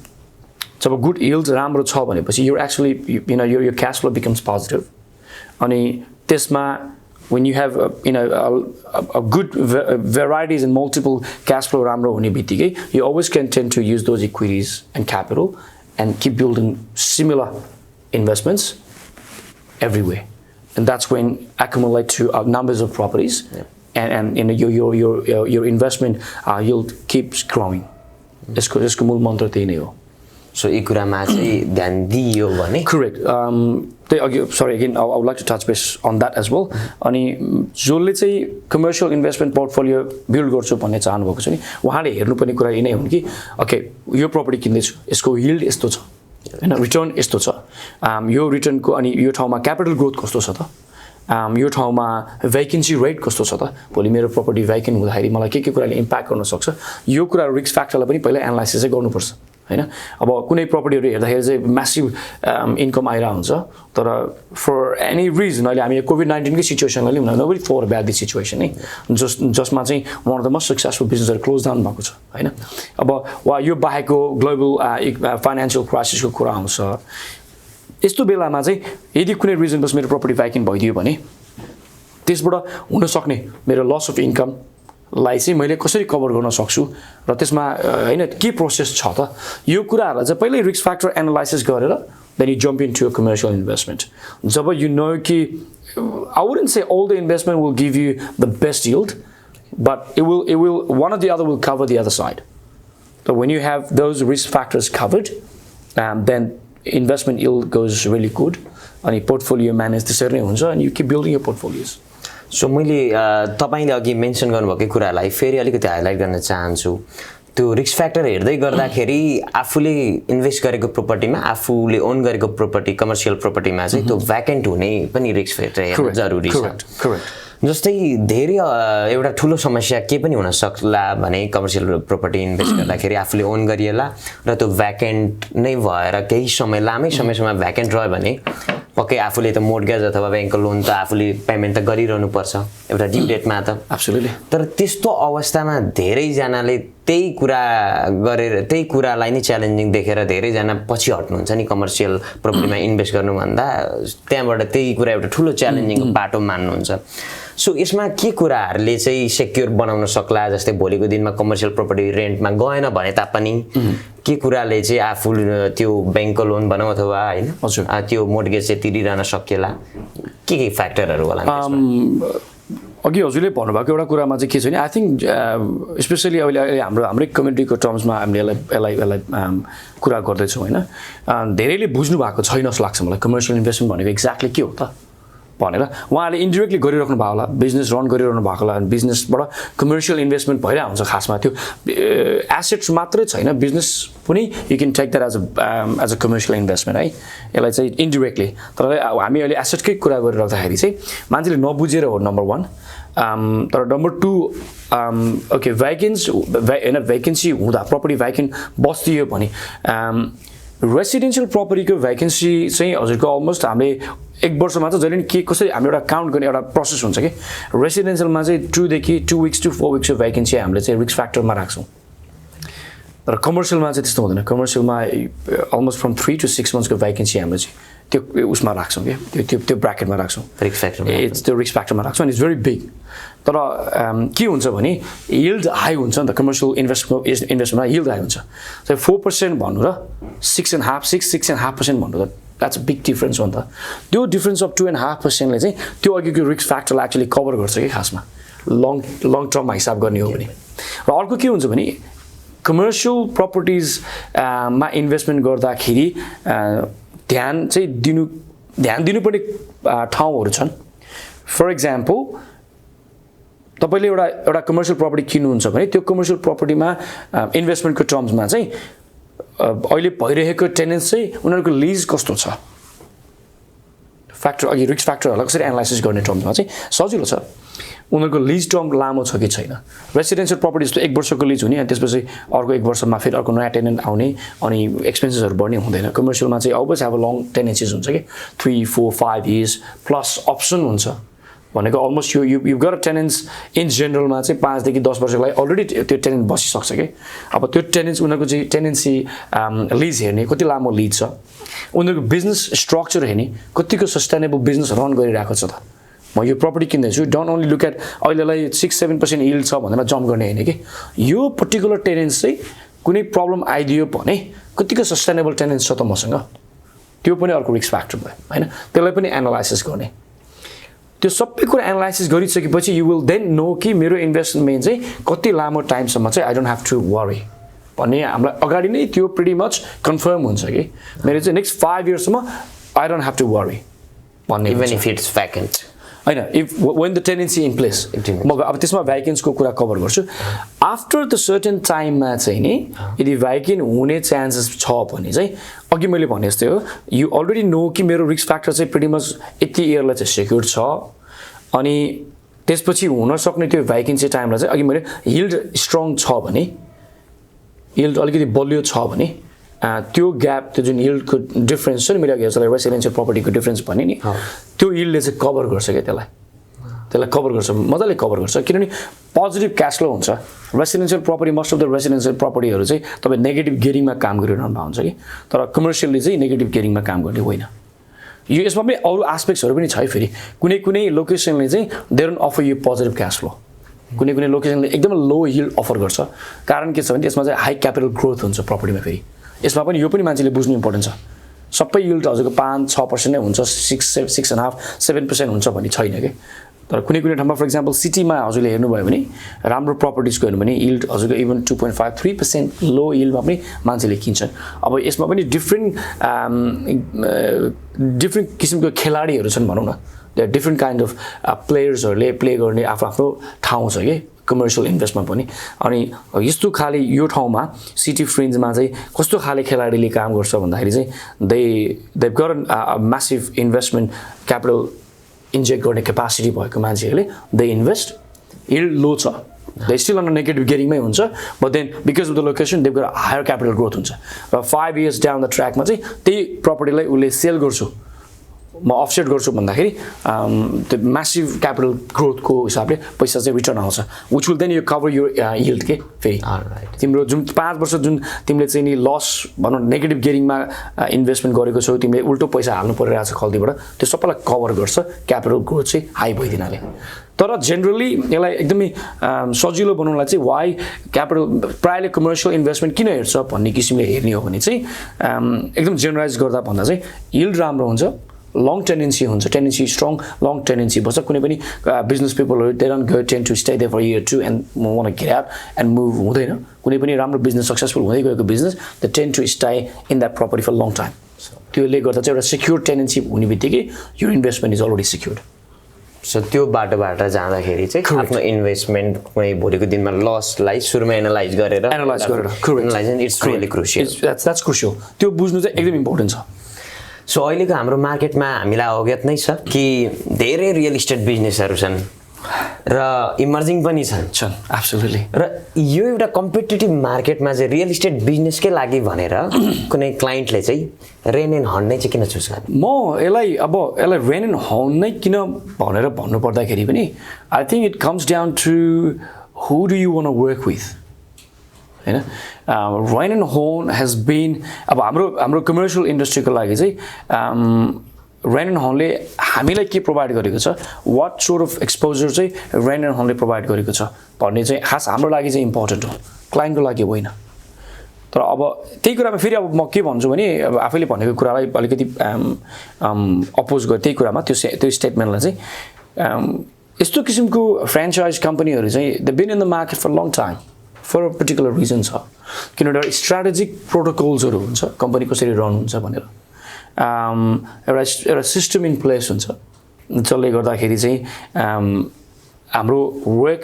जब गुड yield राम्रो छ भनेपछि you're actually your cash flow becomes positive. अनि त्यसमा when you have a good varieties and multiple cash flow राम्रो हुने बित्तिकै you always can tend to use those equities and capital and keep building similar investments everywhere. And that's when accumulate to numbers of properties, and your investment yield keeps growing. यसको मूल मन्त्र त्यही नै हो. So यी कुरामा चाहिँ ध्यान दियो भने correct. Sorry again, I would like to touch base on that as well. अनि जसले चाहिँ commercial investment portfolio build गर्छु भन्ने चाहनु भएको छ नि उहाँले हेर्नुपर्ने कुरा यही नै हो कि ओके यो प्रपर्टी किन्दैछु यसको yield यस्तो छ हैन, रिटर्न यस्तो छ, यो रिटर्नको अनि यो ठाउँमा क्यापिटल ग्रोथ कस्तो छ त, यो ठाउँमा भ्याकेन्सी रेट कस्तो छ त, भोलि मेरो प्रपर्टी भ्याकेन्ट हुँदाखेरि मलाई के कुराले इम्प्याक्ट गर्न सक्छ, यो कुरा रिस्क फ्याक्टरलाई पनि पहिला एनालाइसिस चाहिँ गर्नुपर्छ हैन. अब कुनै प्रपर्टीहरु हेर्दाखेरि चाहिँ म्यासिभ इन्कम आइरा हुन्छ तर फर एनी रिजन अहिले हामी कोभिड-19 कै सिचुएसनलाई लिउँ न, nobody thought about this situation है, जसमा चाहिँ one of the most successful बिजनेसहरु क्लोज डाउन भएको छ हैन. अब वा यो बाहेकको ग्लोबल फाइनान्शियल क्राइसिसको कुरा आउँछ. यस्तो बेलामा चाहिँ यदि कुनै रिजनबस मेरो प्रपर्टी भ्याकेन्ट भइदियो भने त्यसबाट हुन सक्ने मेरो लस अफ इन्कम लाई चाहिँ मैले कसरी कभर गर्न सक्छु र त्यसमा हैन के प्रोसेस छ त, यो कुराहरुलाई चाहिँ पहिल्यै रिस्क फ्याक्टर एनालाइसिस गरेर then you jump into a commercial investment. जब you know कि I wouldn't say all the investment will give you the best yield, but it will one or the other will cover the other side. So when you have those risk factors covered, then investment yield goes really good and your portfolio manage त्यसरी नै हुन्छ and you keep building your portfolios. So मैले तपाईले अघि मेन्सन गर्नुभएको कुरालाई फेरि अलिकति हाइलाइट गर्न चाहन्छु. त्यो रिस्क फ्याक्टर हेर्दै गर्दाखेरि आफूले इन्भेस्ट गरेको प्रोपर्टीमा आफूले ओन गरेको प्रोपर्टी कमर्शियल प्रोपर्टीमा चाहिँ त्यो भ्याकेन्ट हुने पनि रिस्क फ्याक्टर हेर्न जरुरी छ. जस्तै धेरै एउटा ठूलो समस्या के पनि हुन सक्ला भने कमर्शियल प्रोपर्टी इन्भेस्ट गर्दाखेरि आफूले ओन गरिएला र त्यो भ्याकेन्ट नै भएर केही समय लामै समयसम्म भ्याकेन्ट रह्यो भने पक्कै आफूले त मोर्गेज अथवा ब्याङ्कको लोन त आफूले पेमेन्ट त गरिरहनु पर्छ एउटा ड्यू डेटमा त एब्सोल्युटली तर त्यस्तो अवस्थामा धेरैजनाले त्यही कुरालाई नै च्यालेन्जिङ देखेर धेरैजना पछि हट्नुहुन्छ नि कमर्सियल प्रपर्टीमा इन्भेस्ट गर्नुभन्दा त्यहाँबाट त्यही कुरा एउटा ठुलो च्यालेन्जिङको बाटो मान्नुहुन्छ सो यसमा के कुराहरूले चाहिँ सेक्योर बनाउन सक्ला जस्तै भोलिको दिनमा कमर्सियल प्रपर्टी रेन्टमा गएन भने तापनि के कुराले चाहिँ आफू त्यो ब्याङ्कको लोन भनौँ अथवा होइन त्यो मोर्गेज चाहिँ तिरिरहन सकिएला के फ्याक्टरहरू होला अघि हजुरले भन्नुभएको एउटा कुरामा चाहिँ के छ भने आई थिङ्क स्पेसली अहिले हाम्रै कम्युनिटीको टर्म्समा हामीले यसलाई कुरा गर्दैछौँ होइन धेरैले बुझ्नु भएको छैन जस्तो लाग्छ मलाई कमर्सियल इन्भेस्टमेन्ट भनेको एक्ज्याक्टली के हो त भनेर उहाँहरूले इन्डिरेक्टली गरिराख्नु भएको होला बिजनेस रन गरिरहनु भएको होला अनि बिजनेसबाट कमर्सियल इन्भेस्टमेन्ट भइरहेको हुन्छ खासमा त्यो एसेट्स मात्रै छैन बिजनेस पनि you can take that as a commercial investment है यसलाई चाहिँ इन्डिरेक्टली तर हामी अहिले एसेटकै कुरा गरिराख्दाखेरि चाहिँ मान्छेले नबुझेर हो नम्बर 1 तर नम्बर 2 ओके भ्याकेन्सी हुँदा प्रपर्टी भ्याकेन्ट बस्दियो भने रेसिडेन्सियल प्रपर्टीको भ्याकेन्सी चाहिँ हजुरको अलमोस्ट हामीले 1 वर्षमा चाहिँ जहिले पनि कसरी हामीले एउटा काउन्ट गर्ने एउटा प्रोसेस हुन्छ कि रेसिडेन्सियलमा चाहिँ 2 देखि 2 weeks to 4 weeks भ्याकेन्सी हामीले चाहिँ रिस्क फ्याक्टरमा राख्छौँ तर कमर्सियलमा चाहिँ त्यस्तो हुँदैन कमर्सियलमा अलमोस्ट फ्रम 3 to 6 monthsको भ्याकेन्सी हामीले चाहिँ त्यो उसमा राख्छौँ कि त्यो ब्राकेटमा राख्छौँ रिस्क फ्याक्टर त्यो रिस्क फ्याक्टरमा राख्छौँ अनि इट्स भेरी बिग तर के हुन्छ भने यिल्ड हाई हुन्छ नि त कमर्सियल इन्भेस्टमेन्टमा यिल्ड हाई हुन्छ 4% भन्नु र 6.5% भन्नु त द्याट्स अ बिग डिफरेन्स हो नि त त्यो डिफरेन्स अफ 2.5%ले चाहिँ त्यो अघिको रिस्क फ्याक्टरलाई एक्चुली कभर गर्छ कि खासमा लङ टर्ममा हिसाब गर्ने हो भने र अर्को के हुन्छ भने कमर्सियल प्रपर्टिजमा इन्भेस्टमेन्ट गर्दाखेरि ध्यान दिनुपर्ने ठाउँहरू छन् फर इक्जाम्पल तपाईँले एउटा कमर्सियल प्रपर्टी किन्नुहुन्छ भने त्यो कमर्सियल प्रपर्टीमा इन्भेस्टमेन्टको टर्म्समा चाहिँ अहिले भइरहेको टेनेन्स चाहिँ उनीहरूको लिज कस्तो छ फ्याक्टर अघि रिस्क फ्याक्टरहरूलाई कसरी एनालाइसिस गर्ने टर्म्समा चाहिँ सजिलो छ उनीहरूको लिज टर्म लामो छ कि छैन रेसिडेन्सियल प्रपर्टी जस्तो 1 वर्षको लिज हुने अनि त्यसपछि अर्को 1 वर्षमा फेरि अर्को नयाँ टेनेन्ट आउने अनि एक्सपेन्सेसहरू बढ्ने हुँदैन कमर्सियलमा चाहिँ अलवेज हेभ अ लङ टेनेन्सिज हुन्छ कि 3, 4, 5 years प्लस अप्सन हुन्छ भनेको almost you got tenants in जेनरलमा चाहिँ 5 देखि 10 वर्षको लागि अलरेडी त्यो टेनेन्ट बसिसक्छ कि अब त्यो टेनेन्ट्स उनीहरूको चाहिँ टेनेन्सी लिज हेर्ने कति लामो लिज छ उनीहरूको बिजनेस स्ट्रक्चर हेर्ने कतिको सस्टेनेबल बिजनेस रन गरिरहेको छ त म यो प्रपर्टी किन्दैछु डोन्ट ओन्ली लुक एट अहिलेलाई 6-7% यिल्ड छ भनेर जम्प गर्ने होइन कि यो पर्टिकुलर टेनेन्स चाहिँ कुनै प्रब्लम आइदियो भने कतिको सस्टेनेबल टेनेन्स छ त मसँग त्यो पनि अर्को रिस्क फ्याक्टर भयो होइन त्यसलाई पनि एनालाइसिस गर्ने त्यो सबै कुरा एनालाइसिस गरिसकेपछि यु विल देन नो कि मेरो इन्भेस्टमेन्ट चाहिँ कति लामो टाइमसम्म चाहिँ I don't have to worry भन्ने हामीलाई अगाडि नै त्यो प्रिटी मच कन्फर्म हुन्छ कि मेरो चाहिँ नेक्स्ट 5 yearsसम्म I don't have to worry भन्ने इभन इफ इट्स भ्याकेन्ट होइन if when the tenancy in place म अब त्यसमा भ्याकेन्सको कुरा कभर गर्छु आफ्टर द सर्टेन टाइममा चाहिँ नि यदि भ्याकेन्ट हुने चान्सेस छ भने चाहिँ अघि मैले भने जस्तै हो यु अलरेडी नो कि मेरो रिस्क फ्याक्टर चाहिँ प्रिटी मच यति इयरलाई चाहिँ सेक्युर छ अनि त्यसपछि हुन सक्ने त्यो भ्याकेन्सी टाइमलाई चाहिँ अघि मैले यिल्ड स्ट्रङ छ भने यिल्ड अलिकति बलियो छ भने त्यो ग्याप त्यो जुन यिल्डको डिफरेन्स छ नि मैले अघि यसलाई रेसिडेन्सियल प्रपर्टीको डिफरेन्स भने नि त्यो यिल्डले चाहिँ कभर गर्छ क्या त्यसलाई कभर गर्छ मजाले कभर गर्छ किनभने पोजिटिभ क्यास फ्लो हुन्छ residential property most of the residential प्रपर्टीहरू चाहिँ तपाईँ नेगेटिभ गेरिङमा काम गरिरहनु भएको हुन्छ कि तर कमर्सियली चाहिँ नेगेटिभ गेरिङमा काम गर्ने होइन यो यसमा पनि अरू एस्पेक्ट्सहरू पनि छ है फेरि कुनै लोकेसनले चाहिँ they don't offer you positive cash flow कुनै लोकेसनले एकदमै लो यिल्ड अफर गर्छ कारण के छ भने त्यसमा चाहिँ हाई क्यापिटल ग्रोथ हुन्छ प्रपर्टीमा फेरि यसमा पनि यो पनि मान्छेले बुझ्नु इम्पोर्टेन्ट छ सबै यिल्ड हजुरको 5-6% नै हुन्छ 6.5-7% हुन्छ भन्ने छैन कि तर कुनै ठाउँमा फर इक्जाम्पल सिटीमा हजुरले हेर्नुभयो भने राम्रो प्रपर्टिजको हेर्नु भने यिल्ड हजुरको इभन 2.5-3% लो यिल्डमा पनि मान्छेले किन्छन् अब यसमा पनि डिफ्रेन्ट किसिमको खेलाडीहरू छन् भनौँ न देयर डिफ्रेन्ट काइन्ड अफ प्लेयर्सहरूले प्ले गर्ने आफ्नो ठाउँ छ कि कमर्सियल इन्भेस्टमा पनि अनि यस्तो खाले यो ठाउँमा सिटी फ्रिन्जमा चाहिँ कस्तो खाले खेलाडीले काम गर्छ भन्दाखेरि चाहिँ they got a massive investment capital inject गर्ने क्यापासिटी भएको मान्छेहरूले दे इन्भेस्ट यिल्ड लो छ दे स्टिल अन नेगेटिभ गेरिङमै हुन्छ but then because of the location they got higher capital growth हुन्छ र 5 years डाउन द ट्र्याकमा चाहिँ त्यही प्रपर्टीलाई उसले सेल गर्छु म अफसेट गर्छु भन्दाखेरि त्यो म्यासिभ क्यापिटल ग्रोथको हिसाबले पैसा चाहिँ रिटर्न आउँछ which will then you cover your yield के फेरि तिम्रो जुन 5 वर्ष जुन तिमीले चाहिँ नि लस भनौँ नेगेटिभ गेरिङमा इन्भेस्टमेन्ट गरेको छौ तिमीले उल्टो पैसा हाल्नु परिरहेको छ खल्तीबाट त्यो सबैलाई कभर गर्छ क्यापिटल ग्रोथ चाहिँ हाई भइदिनाले तर जेनरली यसलाई एकदमै सजिलो बनाउनलाई चाहिँ वाइ क्यापिटल प्रायःले कमर्सियल इन्भेस्टमेन्ट किन हेर्छ भन्ने किसिमले हेर्ने हो भने चाहिँ एकदम जेनरलाइज गर्दा भन्दा चाहिँ यिल्ड राम्रो हुन्छ long tendency strong long tendency बस्छ कुनै पनि business पिपलहरु they don't go tend to stay there for a year or two and want to get out and move हुँदैन कुनै पनि राम्रो बिजनेस सक्सेसफुल हुँदै गएको business they tend to stay in that property for a long time त्यसले गर्दा चाहिँ एउटा secure tendency हुने बित्तिकै your investment is already secured so त्यो बाटोबाट जाँदाखेरि चाहिँ आफ्नो इन्भेस्टमेन्ट कुनै भोलिको दिनमा लसलाई सुरुमा एनालाइज गरेर it's really crucial that's crucial त्यो बुझ्नु चाहिँ एकदम इम्पोर्टेन्ट छ सो अहिलेको हाम्रो मार्केटमा हामीलाई अवगत नै छ कि धेरै रियल इस्टेट बिजनेसहरू छन् र इमर्जिङ पनि छन् एब्सोल्युटली र यो एउटा कम्पिटिटिभ मार्केटमा चाहिँ रियल इस्टेट बिजनेसकै लागि भनेर कुनै क्लाइन्टले चाहिँ रेन एन्ड हर्न नै चाहिँ किन चुज गर्ने म यसलाई रेन एन्ड हर्न नै किन भनेर भन्नु पर्दाखेरि पनि I think it comes down to who do you want to work with हैन Raine Horne has been अब हाम्रो कमर्सियल इन्डस्ट्रीको लागि चाहिँ Raine Horneले हामीलाई के प्रोभाइड गरेको छ व्हाट सोर्ट अफ एक्सपोजर चाहिँ Raine Horneले प्रोभाइड गरेको छ भन्ने चाहिँ खास हाम्रो लागि चाहिँ इम्पोर्टेन्ट हो क्लाइन्टको लागि होइन तर अब त्यही कुरामा फेरि अब म के भन्छु भने अब आफैले भनेको कुरालाई अलिकति अपोज गरे त्यही कुरामा त्यो स्टेटमेन्टलाई चाहिँ यस्तो किसिमको फ्र्यान्चाइज कम्पनीहरू चाहिँ they been in the market for long time for a particular reason छ किनभने स्ट्राटेजिक प्रोटोकल्सहरू हुन्छ कम्पनी कसरी रन हुन्छ भनेर एउटा सिस्टम इन प्लेस हुन्छ जसले गर्दाखेरि चाहिँ हाम्रो वर्क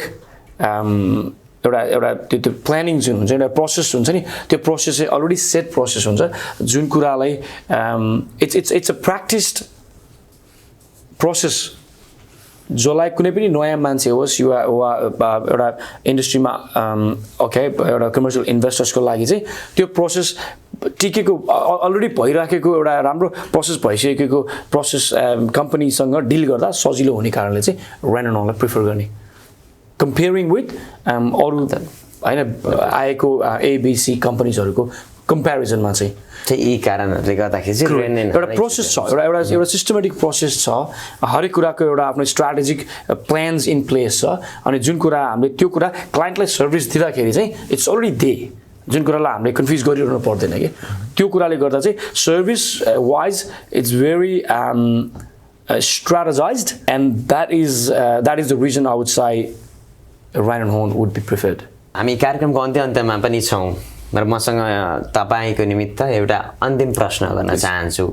एउटा त्यो प्लानिङ जुन हुन्छ एउटा प्रोसेस हुन्छ नि त्यो प्रोसेस चाहिँ अलरेडी सेट प्रोसेस हुन्छ जुन कुरालाई इट्स अ प्र्याक्टिस्ड प्रोसेस जसलाई कुनै पनि नयाँ मान्छे होस् वा एउटा इन्डस्ट्रीमा ओके एउटा कमर्सियल इन्भेस्टर्सको लागि चाहिँ त्यो प्रोसेस टिकेको अलरेडी भइराखेको एउटा राम्रो प्रोसेस भइसकेको प्रोसेस कम्पनीसँग डिल गर्दा सजिलो हुने कारणले चाहिँ Raine Horneलाई प्रिफर गर्ने कम्पेयरिङ विथ अरू हैन आएको एबीसी कम्पनीजहरुको कम्प्यारिजनमा चाहिँ यी कारणहरुले गर्दाखेरि चाहिँ एउटा प्रोसेस छ एउटा सिस्टमेटिक प्रोसेस छ हरेक कुराको एउटा आफ्नो स्ट्र्याटेजिक प्लान्स इन प्लेस छ अनि जुन कुरा हामीले त्यो कुरा क्लाइन्टलाई सर्भिस दिँदाखेरि चाहिँ इट्स अलरेडी दे जुन कुरालाई हामीले कन्फ्युज गरिरहनु पर्दैन के त्यो कुराले गर्दा चाहिँ service wise it's very strategized and that is the reason I would say Raine Horne would be preferred. हामी कार्यक्रमको अन्त्यमा पनि छौं र मसँग तपाईको निमित्त एउटा अन्तिम प्रश्न गर्न चाहन्छु.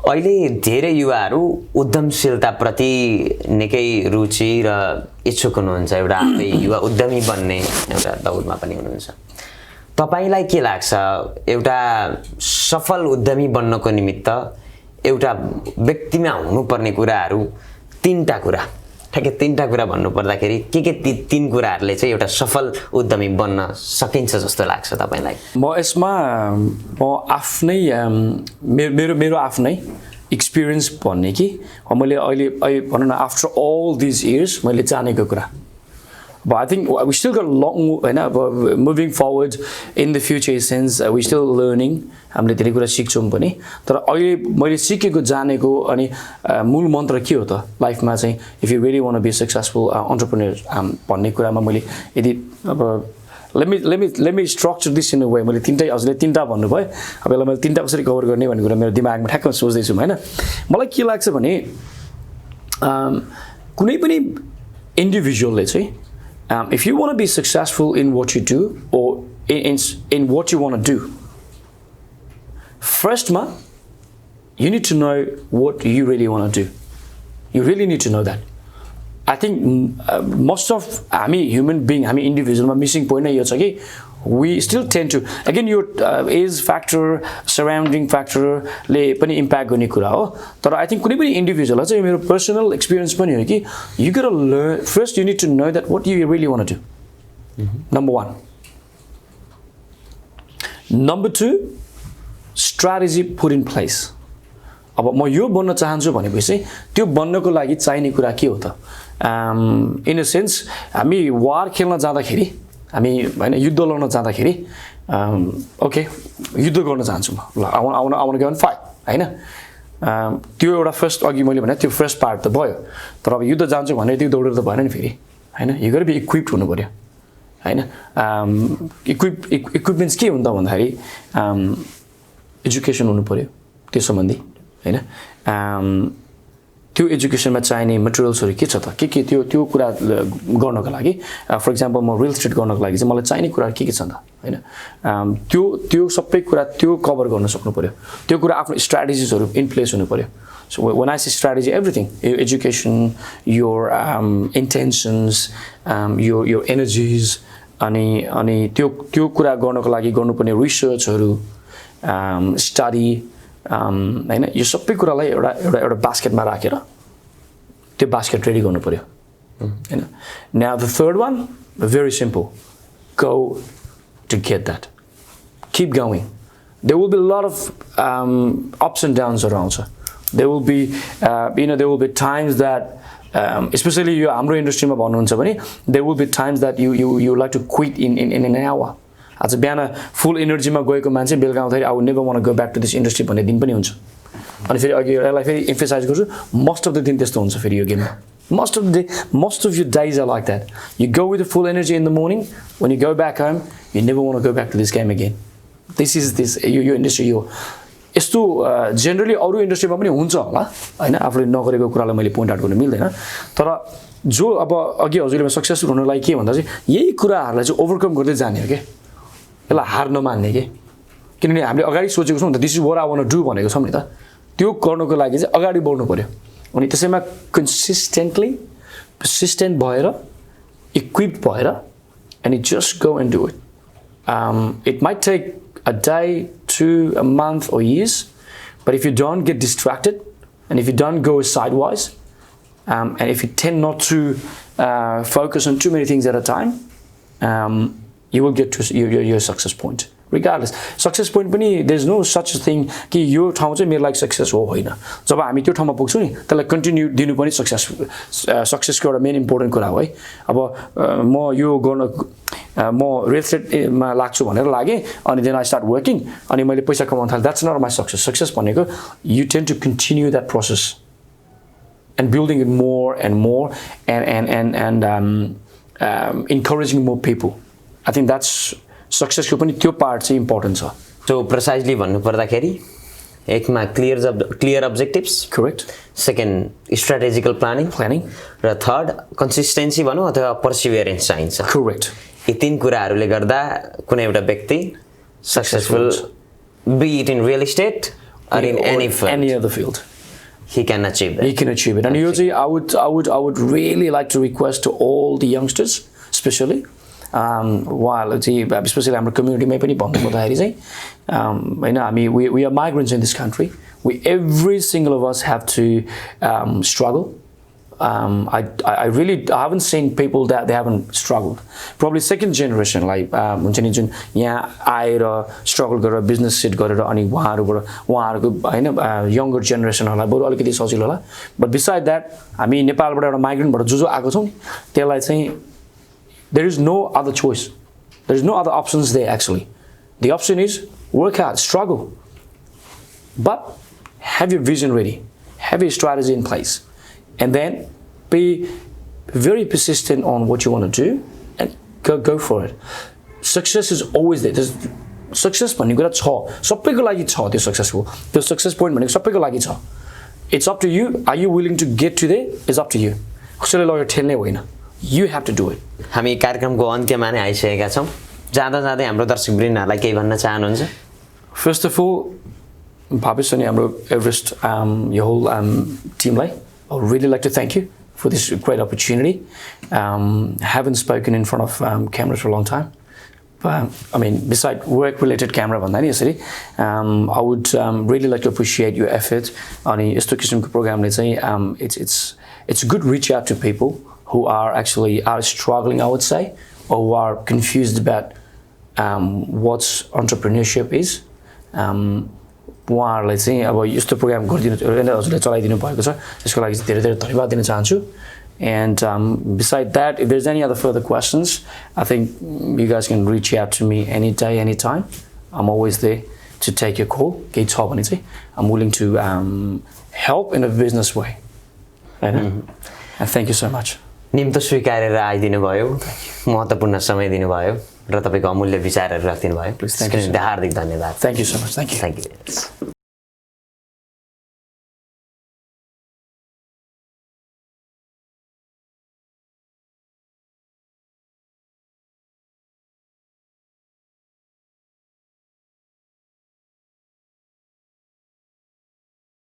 अहिले धेरै युवाहरू उद्यमशीलता प्रति निकै रुचि र इच्छुक हुनुहुन्छ. एउटा आफै युवा उद्यमी बन्ने एउटा दौडमा पनि हुनुहुन्छ. तपाईलाई के लाग्छ एउटा सफल उद्यमी बन्नको निमित्त एउटा व्यक्तिमा हुनुपर्ने कुराहरू तीनटा कुरा ठ्याक्कै तीनटा कुरा भन्नु पर्दाखेरि के ती तीन कुराहरुले चाहिँ एउटा सफल उद्यमी बन्न सकिन्छ जस्तो लाग्छ तपाईलाई? म यसमा म आफ्नै मेरो आफ्नै एक्सपिरियन्स भन्ने कि मैले अहिले भन्न न आफ्टर ऑल दिस इयर्स मैले जानेको कुरा. But I think we still got a long moving forward in the future since we still learning. हामीले धेरै कुरा सिक्छौं पनि तर अहिले मैले सिकेको जानेको अनि मूल मन्त्र के हो त लाइफमा चाहिँ if you really want to be a successful entrepreneur भन्ने कुरामा मैले यदि अब let me structure this in a way मैले तीनटै हजुरले तीनटा भन्नुभयो अब यसलाई मैले तीनटा कसरी कभर गर्ने भन्ने कुरा मेरो दिमागमा ठ्याक्क सोच्दै छु हैन. मलाई के लाग्छ भने कुनै पनि इन्डिभिजुअलले चाहिँ if you want to be successful in what you do or in what you want to do, first you need to know what you really want to do. You really need to know that. I think most of human being, individual missing point यो छ कि we still tend to again your age factor, surrounding factor ले पनि impact गर्ने कुरा हो. तर I think कुनै पनि individual चाहिँ मेरो personal experience पनि हो कि you got to learn first. You need to know that what you really want to do. Number one. Number two, strategy put in place. अब म यो बन्न चाहन्छु भनेपछि त्यो बन्नको लागि चाहिने कुरा के हो त इन अ सेन्स हामी वार खेल्न जाँदाखेरि हामी हैन युद्ध लड्न जाँदाखेरि ओके युद्ध गर्न चाहन्छु म ल I want go on fight हैन त्यो एउटा फर्स्ट अघि मैले भने त्यो फर्स्ट पार्ट त भयो तर अब युद्ध जान्छु भने त्यो दौडेर त भएन नि फेरि हैन यु गट बी इक्विप्ड हुनु पर्यो हैन इक्विपमेन्ट्स के हुन्छ भन्दाखेरि एजुकेसन हुनु पर्यो त्यो सम्बन्धी हैन त्यो एजुकेसनमा चाहिने मटेरियल्सहरु के छ त के त्यो कुरा गर्नको लागि फर एक्जाम्पल म रियल एस्टेट गर्नको लागि चाहिँ मलाई चाहिने कुरा के छ त हैन त्यो सबै कुरा त्यो कभर गर्न सक्नु पर्यो त्यो कुरा आफ्नो स्ट्र्याटेजिजहरु इन प्लेस हुनु पर्यो so when I say strategy everything your education your intentions your energies अनि त्यो कुरा गर्नको लागि गर्नुपर्ने रिसर्चहरु स्टडी हैन यो सबै कुरालाई एउटा बास्केटमा राखेर त्यो बास्केट रेडी गर्नु पर्यो हैन now the third one very simple go to get that keep going there will be lot of ups and downs around there will be there will be times that especially यो हाम्रो इन्डस्ट्रीमा भन्नुहुन्छ भने there will be times that you like to quit in an hour आज बिहान फुल एनर्जीमा गएको मान्छे बेलुका आउँदाखेरि I would never want to go back to this industry भन्ने दिन पनि हुन्छ अनि फेरि अघि यसलाई फेरि एम्फसाइज गर्छु मोस्ट अफ द दिन त्यस्तो हुन्छ फेरि यो गेममा most of your days are like that you go with the full energy in the morning when you go back home you never want to go back to this game again this यो इन्डस्ट्री यो यस्तो जनरली अरु इन्डस्ट्रीमा पनि हुन्छ होला हैन आफूले नगरेको कुरालाई मैले पोइन्ट आउट गर्न मिल्दैन तर जो अब अघि हजुरले सक्सेसफुल हुनलाई के भन्दा चाहिँ यही कुराहरुलाई चाहिँ ओभरकम गर्दै जाने हो के यसलाई हार नमान्ने के किनभने हामीले अगाडि सोचेको छौं नि त this is what I want to do भनेको छौं नि त त्यो गर्नको लागि चाहिँ अगाडि बढ्नु पर्यो अनि त्यसैमा कन्सिस्टेन्टली पर्सिस्टेन्ट भएर इक्विप्ड भएर and you just go and do it it might take a day to a month or years but if you don't get distracted and if you don't go sidewise and if you tend not to focus on too many things at a time you will get to your success point regardless success point पनि there's no such thing कि यो ठाउँ चाहिँ मेरो लागि सक्सेस हो हैन जब हामी त्यो ठाउँमा पुग्छौं नि त्यसलाई कन्टिन्यू दिनु पनि सक्सेसको एउटा मेन इम्पोर्टेन्ट कुरा हो है अब म यो गर्न म रियल एस्टेटमा लाग्छु भनेर लागे अनि देन आई स्टार्ट वर्किङ अनि मैले पैसा कमाउन थाले द्याट्स नट माई सक्सेस भनेको you tend to continue that process and building it more and more and encouraging more people I think that's सक्सेसको पनि त्यो पार्ट चाहिँ इम्पोर्टेन्ट छ सो प्रिसाइजली भन्नु पर्दाखेरि एकमा clear objectives correct second strategical planning र थर्ड कन्सिस्टेन्सी भनौं अथवा पर्सिभियरेन्स चाहिन्छ करेक्ट यी तीन कुराहरूले गर्दा कुनै एउटा व्यक्ति successful be it in real estate or in any other field he can achieve that. He can achieve it. And usually I would really like to request to all the youngsters, especially while especially our community may पनि भन्नु पर्दाखेरि चाहिँ हैन हामी we are migrants in this country. Every single of us have to struggle. I haven't seen people that they haven't struggled. Probably second generation like हुन्छ नि जुन यहाँ आएर स्ट्रगल गरेर बिजनेस सेट गरेर अनि उहाँहरुको हैन यंगर जेनेरेसनहरुलाई बरु अलिकति सजिलो होला बट बिसाइड दैट हामी नेपालबाट एउटा माइग्रेन्टबाट जो आएको छौं नि त्यसलाई चाहिँ there is no other choice. There is no other options there actually. The option is work hard, struggle. But have your vision ready. Have your strategy in place. And then be very persistent on what you want to do and go for it. Success is always there. There's success भन्ने कुरा छ सबैको लागि छ त्यो सक्सेसफुल त्यो सक्सेस पोइन्ट भनेको सबैको लागि छ It's up to you. Are you willing to get to there? It's up to you. कसैले लगेर ठेल्ने होइन You have to do it. हामी कार्यक्रमको अन्त्यमा नै आइसकेका छौं जाँदा जाँदै हाम्रो दर्शकवृन्दहरुलाई केही भन्न चाहनुहुन्छ First of all Bhabish अनि हाम्रो Everest your whole team I would really like to thank you for this great opportunity. Haven't spoken in front of cameras for a long time. But I mean beside work related camera भन्दा नि यसरी I would really like to appreciate your effort अनि यस्तो किसिमको प्रोग्रामले चाहिँ it's a good reach out to people who are struggling, I would say, or who are confused about what entrepreneurship is. उहाँहरूलाई चाहिँ अब यस्तो प्रोग्राम गरिदिनु हजुरले चलाइदिनु भएको छ त्यसको लागि धेरै धेरै धन्यवाद दिन चाहन्छु and beside that if there's any other further questions I think you guys can reach out to me any day anytime I'm always there to take your call केही छ भने चाहिँ I'm willing to help in a business way and thank you so much निम्तो स्वीकारेर आइदिनु भयो महत्त्वपूर्ण समय दिनुभयो र तपाईको अमूल्य विचारहरू राखिदिनु भयो त्यसको लागि हार्दिक धन्यवाद thank you so much thank you